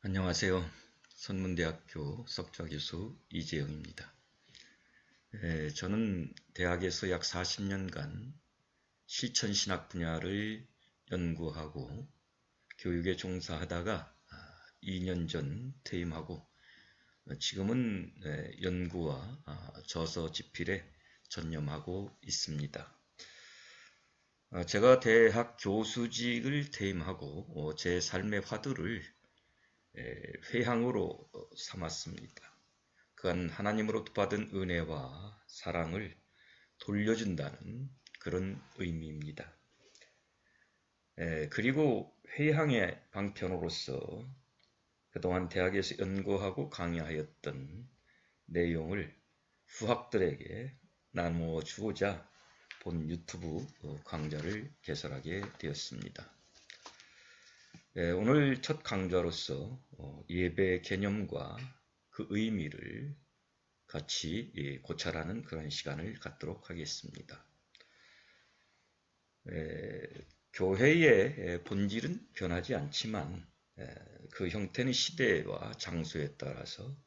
안녕하세요. 선문대학교 석좌교수 이재영입니다. 저는 대학에서 약 40년간 실천신학 분야를 연구하고 교육에 종사하다가 2년 전 퇴임하고 지금은 연구와 저서 집필에 전념하고 있습니다. 제가 대학 교수직을 퇴임하고 제 삶의 화두를 회향으로 삼았습니다. 그간 하나님으로부터 받은 은혜와 사랑을 돌려준다는 그런 의미입니다. 그리고 회향의 방편으로서 그동안 대학에서 연구하고 강의하였던 내용을 후학들에게 나누어 주고자 본 유튜브 강좌를 개설하게 되었습니다. 오늘 첫 강좌로서 예배 개념과 그 의미를 같이 고찰하는 그런 시간을 갖도록 하겠습니다. 교회의 본질은 변하지 않지만 그 형태는 시대와 장소에 따라서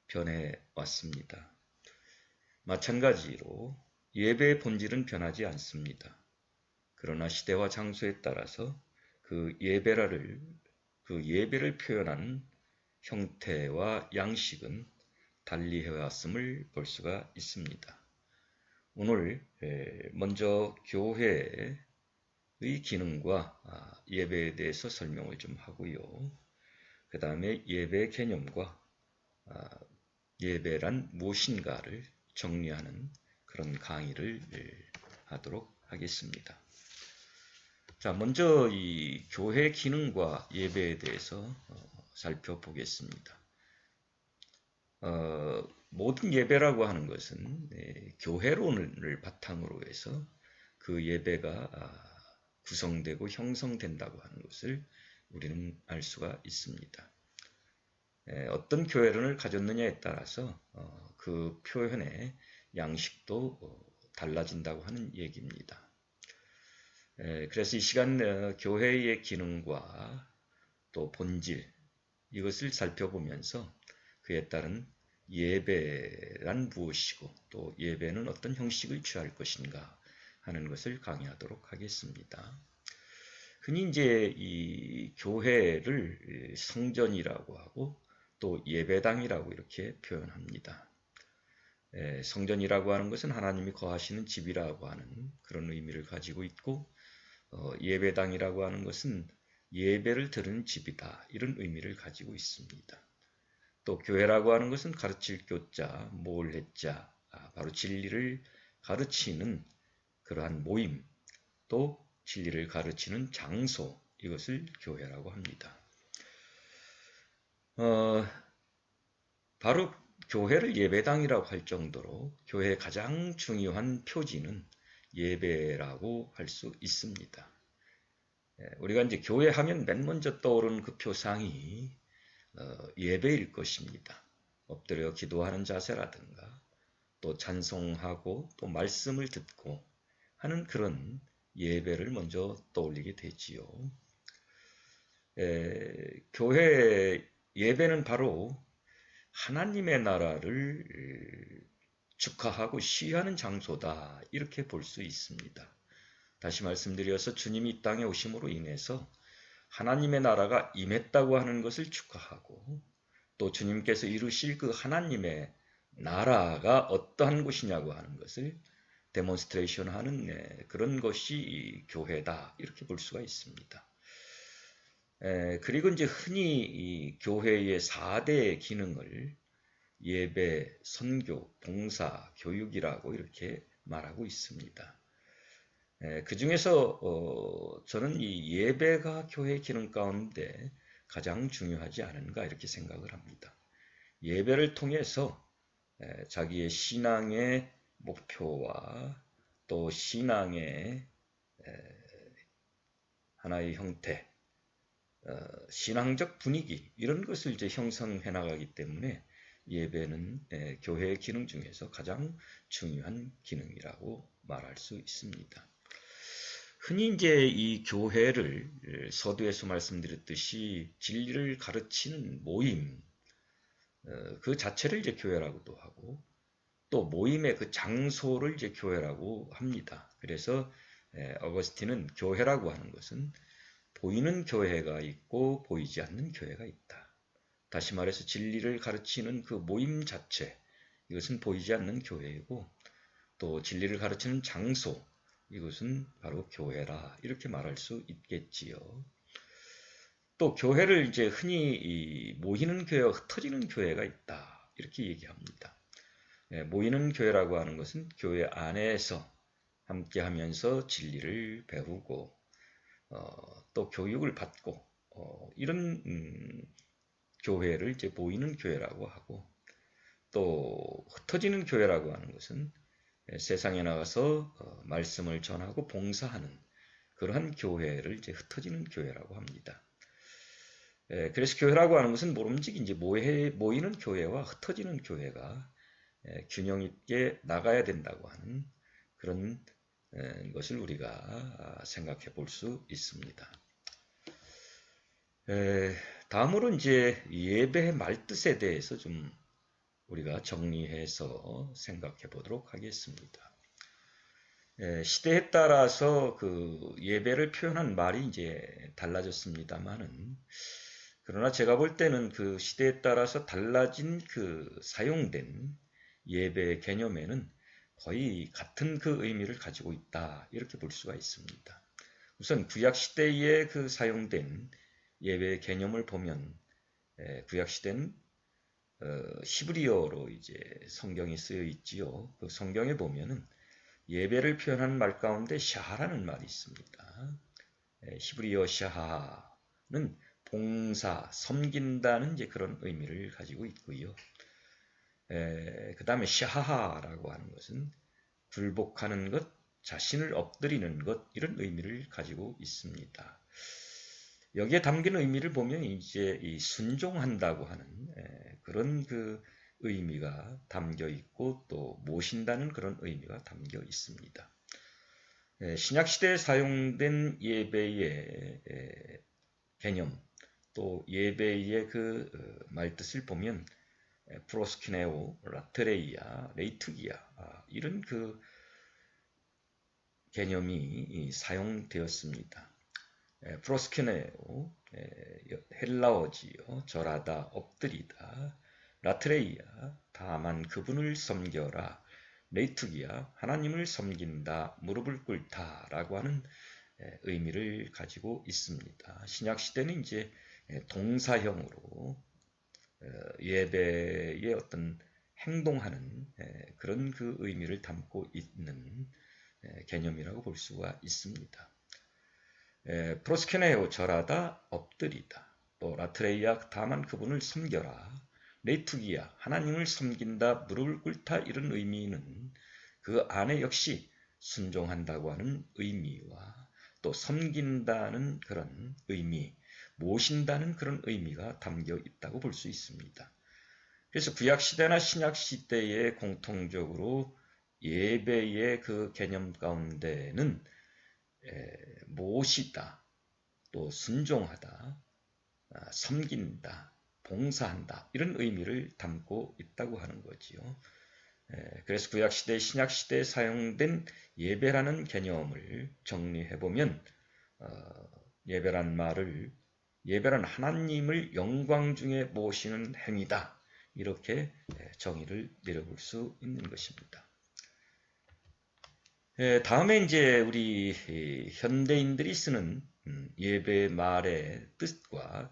변해왔습니다. 마찬가지로 예배의 본질은 변하지 않습니다. 그러나 시대와 장소에 따라서 그 예배를 표현하는 형태와 양식은 달리 해왔음을 볼 수가 있습니다. 오늘 먼저 교회의 기능과 예배에 대해서 설명을 좀 하고요. 그 다음에 예배 개념과 예배란 무엇인가를 정리하는 그런 강의를 하도록 하겠습니다. 자, 먼저 이 교회 기능과 예배에 대해서 살펴보겠습니다. 모든 예배라고 하는 것은 교회론을 바탕으로 해서 그 예배가 구성되고 형성된다고 하는 것을 우리는 알 수가 있습니다. 어떤 교회론을 가졌느냐에 따라서 그 표현의 양식도 달라진다고 하는 얘기입니다. 그래서 이 시간 교회의 기능과 또 본질 이것을 살펴보면서 그에 따른 예배란 무엇이고 또 예배는 어떤 형식을 취할 것인가 하는 것을 강의하도록 하겠습니다. 흔히 이제 이 교회를 성전이라고 하고 또 예배당이라고 이렇게 표현합니다. 성전이라고 하는 것은 하나님이 거하시는 집이라고 하는 그런 의미를 가지고 있고 예배당이라고 하는 것은 예배를 드리는 집이다 이런 의미를 가지고 있습니다. 또 교회라고 하는 것은 가르칠 교자, 모을 해자, 바로 진리를 가르치는 그러한 모임, 또 진리를 가르치는 장소, 이것을 교회라고 합니다. 바로 교회를 예배당이라고 할 정도로 교회의 가장 중요한 표지는 예배라고 할 수 있습니다. 우리가 이제 교회 하면 맨 먼저 떠오르는 그 표상이 예배일 것입니다. 엎드려 기도하는 자세라든가 또 찬송하고 또 말씀을 듣고 하는 그런 예배를 먼저 떠올리게 되지요. 교회 예배는 바로 하나님의 나라를 축하하고 시위하는 장소다 이렇게 볼 수 있습니다. 다시 말씀드려서 주님이 이 땅에 오심으로 인해서 하나님의 나라가 임했다고 하는 것을 축하하고 또 주님께서 이루실 그 하나님의 나라가 어떠한 것이냐고 하는 것을 데몬스트레이션 하는 그런 것이 교회다 이렇게 볼 수가 있습니다. 그리고 이제 흔히 이 교회의 4대 기능을 예배, 선교, 봉사, 교육이라고 이렇게 말하고 있습니다. 그 중에서 저는 이 예배가 교회 기능 가운데 가장 중요하지 않은가 이렇게 생각을 합니다. 예배를 통해서 자기의 신앙의 목표와 또 신앙의 하나의 형태, 신앙적 분위기 이런 것을 이제 형성해 나가기 때문에 예배는 교회의 기능 중에서 가장 중요한 기능이라고 말할 수 있습니다. 흔히 이제 이 교회를 서두에서 말씀드렸듯이 진리를 가르치는 모임, 그 자체를 이제 교회라고도 하고 또 모임의 그 장소를 이제 교회라고 합니다. 그래서 어거스틴은 교회라고 하는 것은 보이는 교회가 있고 보이지 않는 교회가 있다. 다시 말해서 진리를 가르치는 그 모임 자체, 이것은 보이지 않는 교회이고 또 진리를 가르치는 장소, 이것은 바로 교회라 이렇게 말할 수 있겠지요. 또 교회를 이제 흔히 모이는 교회와 흩어지는 교회가 있다 이렇게 얘기합니다. 모이는 교회라고 하는 것은 교회 안에서 함께하면서 진리를 배우고 또 교육을 받고 이런 교회를 이제 모이는 교회라고 하고 또 흩어지는 교회라고 하는 것은 세상에 나가서 말씀을 전하고 봉사하는 그러한 교회를 이제 흩어지는 교회라고 합니다. 그래서 교회라고 하는 것은 모름지기 이제 모이는 교회와 흩어지는 교회가 균형 있게 나가야 된다고 하는 그런 것을 우리가 생각해 볼 수 있습니다. 다음으로 이제 예배의 말뜻에 대해서 좀 우리가 정리해서 생각해 보도록 하겠습니다. 시대에 따라서 그 예배를 표현한 말이 이제 달라졌습니다만은 그러나 제가 볼 때는 그 시대에 따라서 달라진 그 사용된 예배 개념에는 거의 같은 그 의미를 가지고 있다 이렇게 볼 수가 있습니다. 우선 구약 시대에 그 사용된 예배 개념을 보면 구약 시대는 히브리어로 이제 성경이 쓰여 있지요. 그 성경에 보면은 예배를 표현하는 말 가운데 샤하라는 말이 있습니다. 히브리어 샤하는 봉사, 섬긴다는 이제 그런 의미를 가지고 있고요. 그 다음에 샤하라고 하는 것은 굴복하는 것, 자신을 엎드리는 것 이런 의미를 가지고 있습니다. 여기에 담긴 의미를 보면 이제 이 순종한다고 하는 그런 그 의미가 담겨 있고 또 모신다는 그런 의미가 담겨 있습니다. 신약 시대에 사용된 예배의 개념 또 예배의 그 말뜻을 보면 프로스키네오, 라트레이아, 레이투기아 이런 그 개념이 사용되었습니다. 프로스키네오, 헬라어지요, 절하다, 엎드리다, 라트레이아, 다만 그분을 섬겨라, 레이투기아, 하나님을 섬긴다, 무릎을 꿇다 라고 하는 의미를 가지고 있습니다. 신약 시대는 이제 동사형으로 예배의 어떤 행동하는 그런 그 의미를 담고 있는 개념이라고 볼 수가 있습니다. 프로스케네오 절하다 엎드리다 또 라트레이아 다만 그분을 섬겨라 레이투기아 하나님을 섬긴다 무릎을 꿇다 이런 의미는 그 안에 역시 순종한다고 하는 의미와 또 섬긴다는 그런 의미 모신다는 그런 의미가 담겨 있다고 볼 수 있습니다. 그래서 구약시대나 신약시대에 공통적으로 예배의 그 개념 가운데는 모시다, 또 순종하다, 섬긴다, 봉사한다 이런 의미를 담고 있다고 하는 거지요. 그래서 구약시대, 신약시대에 사용된 예배라는 개념을 정리해보면 예배란 하나님을 영광 중에 모시는 행위다. 이렇게 정의를 내려볼 수 있는 것입니다. 다음에 이제 우리 현대인들이 쓰는 예배 말의 뜻과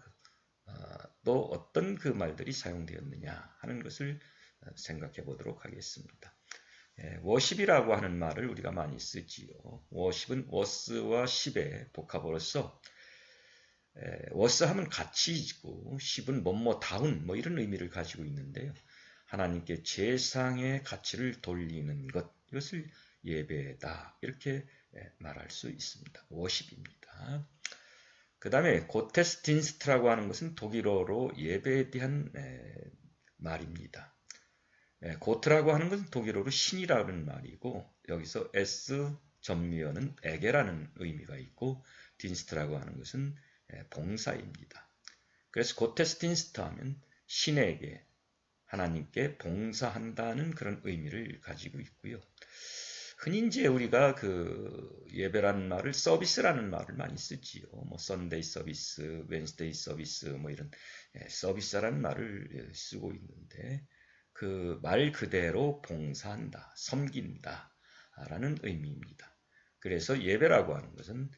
또 어떤 그 말들이 사용되었느냐 하는 것을 생각해 보도록 하겠습니다. 워십이라고 하는 말을 우리가 많이 쓰지요. 워십은 워스와 십의 복합어로서 워스 하면 가치이고 십은 뭐뭐다운 뭐 이런 의미를 가지고 있는데요. 하나님께 제상의 가치를 돌리는 것 이것을 예배다 이렇게 말할 수 있습니다. 워십입니다. 그 다음에 고테스딘스트라고 하는 것은 독일어로 예배에 대한 말입니다. 고트라고 하는 것은 독일어로 신이라는 말이고 여기서 S 전미어는 에게라는 의미가 있고 딘스트라고 하는 것은 봉사입니다. 그래서 고테스딘스트 하면 신에게 하나님께 봉사한다는 그런 의미를 가지고 있고요. 흔히 이제 우리가 그 예배라는 말을 서비스라는 말을 많이 쓰지요. 뭐 선데이 서비스, 웬스데이 서비스 뭐 이런 서비스라는 말을 쓰고 있는데 그 말 그대로 봉사한다, 섬긴다 라는 의미입니다. 그래서 예배라고 하는 것은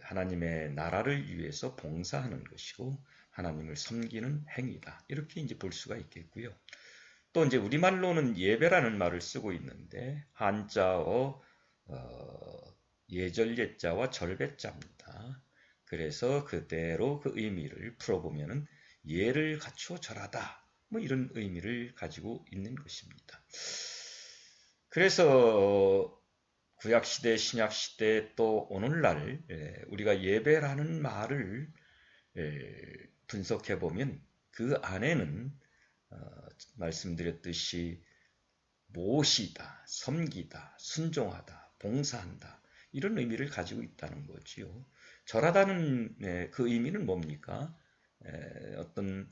하나님의 나라를 위해서 봉사하는 것이고 하나님을 섬기는 행위다. 이렇게 이제 볼 수가 있겠고요. 또 이제 우리말로는 예배라는 말을 쓰고 있는데 한자어 예절예자와 절배자입니다. 그래서 그대로 그 의미를 풀어보면은 예를 갖추어 절하다. 뭐 이런 의미를 가지고 있는 것입니다. 그래서 구약시대, 신약시대 또 오늘날 우리가 예배라는 말을 분석해보면 그 안에는 말씀드렸듯이 모시다, 섬기다, 순종하다, 봉사한다 이런 의미를 가지고 있다는 거지요. 절하다는 그 의미는 뭡니까? 어떤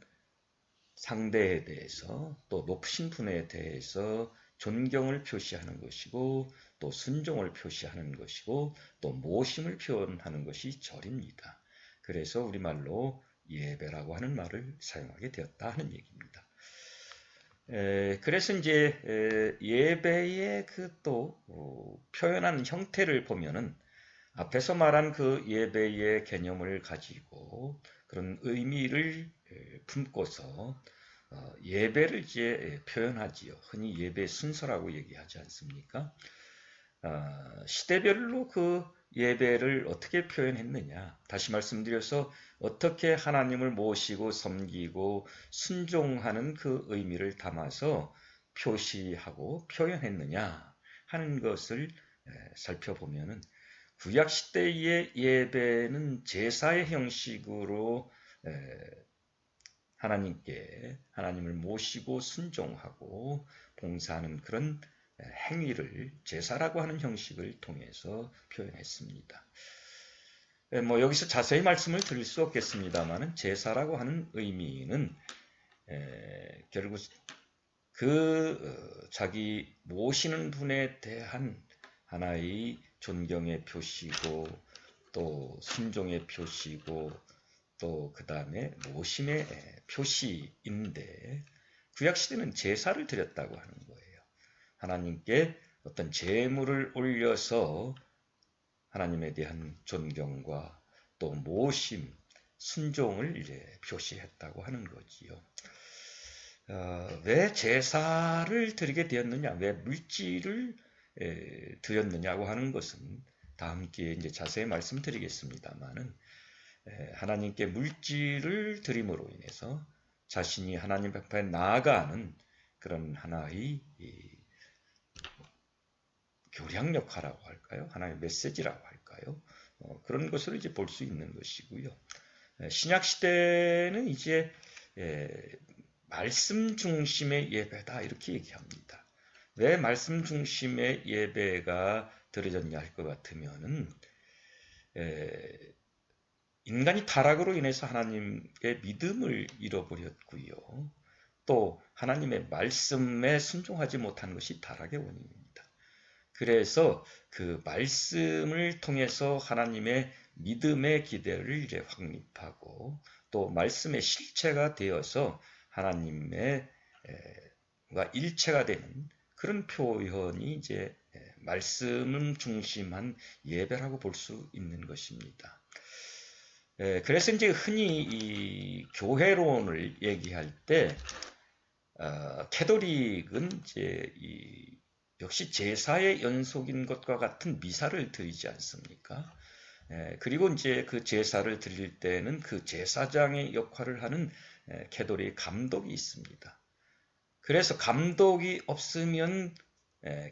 상대에 대해서 또 높으신 분에 대해서 존경을 표시하는 것이고 또 순종을 표시하는 것이고 또 모심을 표현하는 것이 절입니다. 그래서 우리말로 예배라고 하는 말을 사용하게 되었다 하는 얘기입니다. 그래서 이제 예배의 그 또 표현하는 형태를 보면은 앞에서 말한 그 예배의 개념을 가지고 그런 의미를 품고서 예배를 이제 표현하지요. 흔히 예배 순서라고 얘기하지 않습니까? 시대별로 그 예배를 어떻게 표현했느냐. 다시 말씀드려서 어떻게 하나님을 모시고 섬기고 순종하는 그 의미를 담아서 표시하고 표현했느냐 하는 것을 살펴보면은 구약시대의 예배는 제사의 형식으로 하나님을 모시고 순종하고 봉사하는 그런 행위를 제사라고 하는 형식을 통해서 표현했습니다. 뭐 여기서 자세히 말씀을 드릴 수 없겠습니다만 제사라고 하는 의미는 결국 그 자기 모시는 분에 대한 하나의 존경의 표시고 또 순종의 표시고 또 그 다음에 모심의 표시인데 구약시대는 제사를 드렸다고 하는 거예요. 하나님께 어떤 제물을 올려서 하나님에 대한 존경과 또 모심, 순종을 이제 표시했다고 하는 거지요. 왜 제사를 드리게 되었느냐, 왜 물질을 드렸느냐고 하는 것은 다음 기회에 이제 자세히 말씀드리겠습니다만은 하나님께 물질을 드림으로 인해서 자신이 하나님 앞에 나아가는 그런 하나의 교량 역할이라고 할까요? 하나의 메시지라고 할까요? 그런 것을 이제 볼 수 있는 것이고요. 신약 시대는 이제 말씀 중심의 예배다 이렇게 얘기합니다. 왜 말씀 중심의 예배가 드려졌냐 할 것 같으면은 인간이 타락으로 인해서 하나님의 믿음을 잃어버렸고요. 또 하나님의 말씀에 순종하지 못한 것이 타락의 원인입니다. 그래서 그 말씀을 통해서 하나님의 믿음의 기대를 이제 확립하고 또 말씀의 실체가 되어서 하나님의 일체가 되는 그런 표현이 이제 말씀을 중심한 예배라고 볼 수 있는 것입니다. 그래서 이제 흔히 이 교회론을 얘기할 때 캐톨릭은 이제 역시 제사의 연속인 것과 같은 미사를 드리지 않습니까? 그리고 이제 그 제사를 드릴 때는 그 제사장의 역할을 하는 캐톨릭 감독이 있습니다. 그래서 감독이 없으면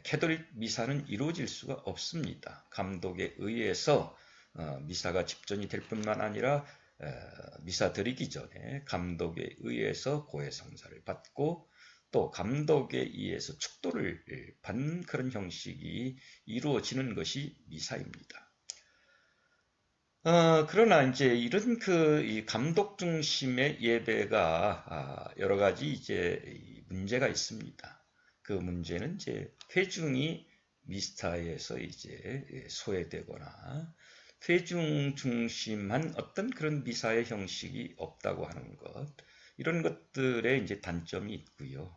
캐톨릭 미사는 이루어질 수가 없습니다. 감독에 의해서 미사가 집전이 될 뿐만 아니라 미사 드리기 전에 감독에 의해서 고해성사를 받고 또 감독에 의해서 축도를 받는 그런 형식이 이루어지는 것이 미사입니다. 그러나 이제 이런 이 감독 중심의 예배가 여러 가지 이제 문제가 있습니다. 그 문제는 이제 회중이 미스타에서 이제 소외되거나 회중 중심한 어떤 그런 미사의 형식이 없다고 하는 것, 이런 것들의 이제 단점이 있고요.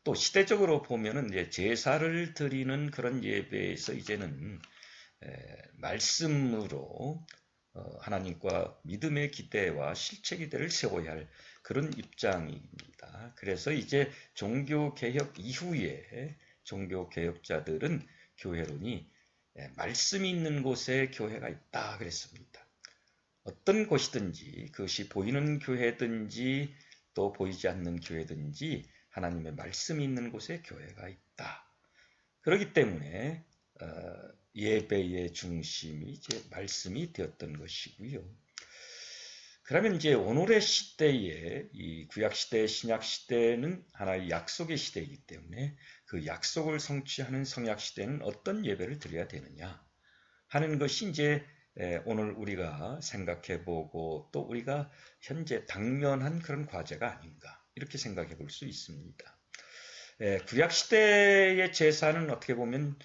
또 시대적으로 보면은 이제 제사를 드리는 그런 예배에서 이제는 말씀으로 하나님과 믿음의 기대와 실체 기대를 세워야 할 그런 입장입니다. 그래서 이제 종교개혁 이후에 종교개혁자들은 교회론이 말씀이 있는 곳에 교회가 있다 그랬습니다. 어떤 곳이든지 그것이 보이는 교회든지 또 보이지 않는 교회든지 하나님의 말씀이 있는 곳에 교회가 있다. 그렇기 때문에 예배의 중심이 이제 말씀이 되었던 것이고요. 그러면 이제 오늘의 시대에 이 구약 시대, 신약 시대는 하나의 약속의 시대이기 때문에 그 약속을 성취하는 성약 시대는 어떤 예배를 드려야 되느냐 하는 것이 이제 오늘 우리가 생각해보고 또 우리가 현재 당면한 그런 과제가 아닌가 이렇게 생각해 볼 수 있습니다. 구약 시대의 제사는 어떻게 보면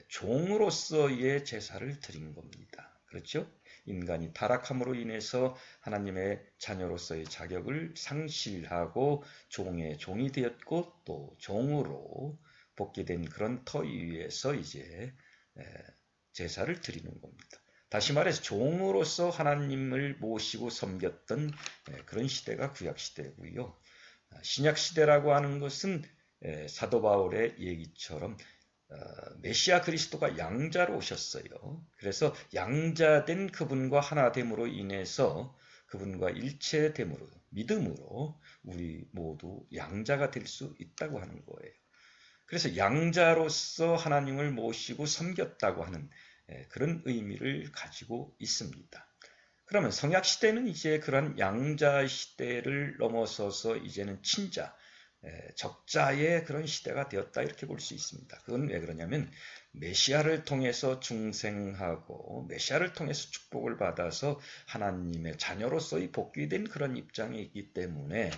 종으로서의 제사를 드린 겁니다. 그렇죠? 인간이 타락함으로 인해서 하나님의 자녀로서의 자격을 상실하고 종의 종이 되었고 또 종으로 복귀된 그런 터 위에서 이제 제사를 드리는 겁니다. 다시 말해서 종으로서 하나님을 모시고 섬겼던 그런 시대가 구약 시대고요. 신약 시대라고 하는 것은 사도 바울의 얘기처럼 메시아 그리스도가 양자로 오셨어요. 그래서 양자된 그분과 하나됨으로 인해서 그분과 일체됨으로 믿음으로 우리 모두 양자가 될 수 있다고 하는 거예요. 그래서 양자로서 하나님을 모시고 섬겼다고 하는 그런 의미를 가지고 있습니다. 그러면 성약 시대는 이제 그런 양자 시대를 넘어서서 이제는 친자, 적자의 그런 시대가 되었다 이렇게 볼 수 있습니다. 그건 왜 그러냐면 메시아를 통해서 중생하고 메시아를 통해서 축복을 받아서 하나님의 자녀로서의 복귀된 그런 입장이 있기 때문에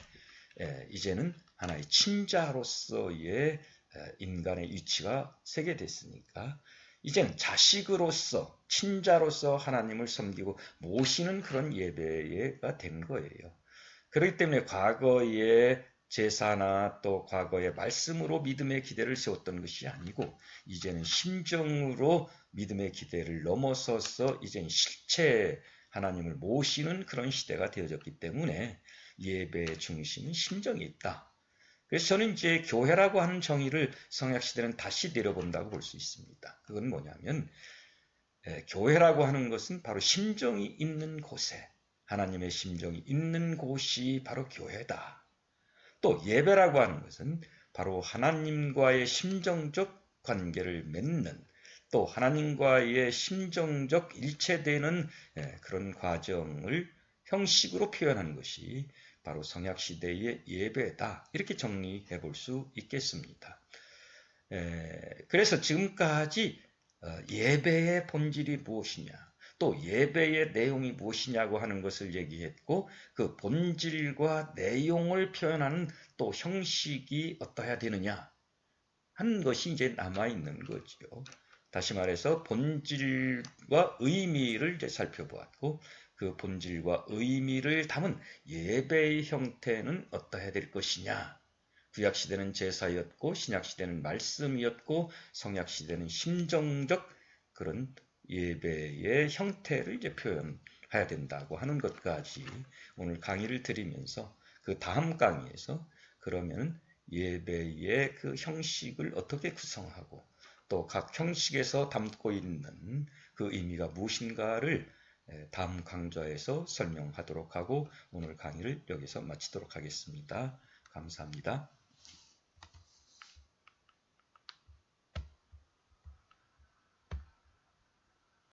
이제는 하나의 친자로서의 인간의 위치가 세게 됐으니까 이제는 자식으로서 친자로서 하나님을 섬기고 모시는 그런 예배가 된 거예요. 그렇기 때문에 과거에 제사나 또 과거의 말씀으로 믿음의 기대를 세웠던 것이 아니고 이제는 심정으로 믿음의 기대를 넘어서서 이제는 실체 하나님을 모시는 그런 시대가 되어졌기 때문에 예배의 중심은 심정이 있다. 그래서 저는 이제 교회라고 하는 정의를 성약시대는 다시 내려본다고 볼 수 있습니다. 그건 뭐냐면 교회라고 하는 것은 바로 심정이 있는 곳에 하나님의 심정이 있는 곳이 바로 교회다. 또 예배라고 하는 것은 바로 하나님과의 심정적 관계를 맺는 또 하나님과의 심정적 일체되는 그런 과정을 형식으로 표현하는 것이 바로 성약시대의 예배다. 이렇게 정리해 볼 수 있겠습니다. 그래서 지금까지 예배의 본질이 무엇이냐 또 예배의 내용이 무엇이냐고 하는 것을 얘기했고 그 본질과 내용을 표현하는 또 형식이 어떠해야 되느냐 하는 것이 이제 남아있는 거죠. 다시 말해서 본질과 의미를 이제 살펴보았고 그 본질과 의미를 담은 예배의 형태는 어떠해야 될 것이냐. 구약시대는 제사였고 신약시대는 말씀이었고 성약시대는 심정적 그런 예배의 형태를 이제 표현해야 된다고 하는 것까지 오늘 강의를 드리면서 그 다음 강의에서 그러면 예배의 그 형식을 어떻게 구성하고 또 각 형식에서 담고 있는 그 의미가 무엇인가를 다음 강좌에서 설명하도록 하고 오늘 강의를 여기서 마치도록 하겠습니다. 감사합니다.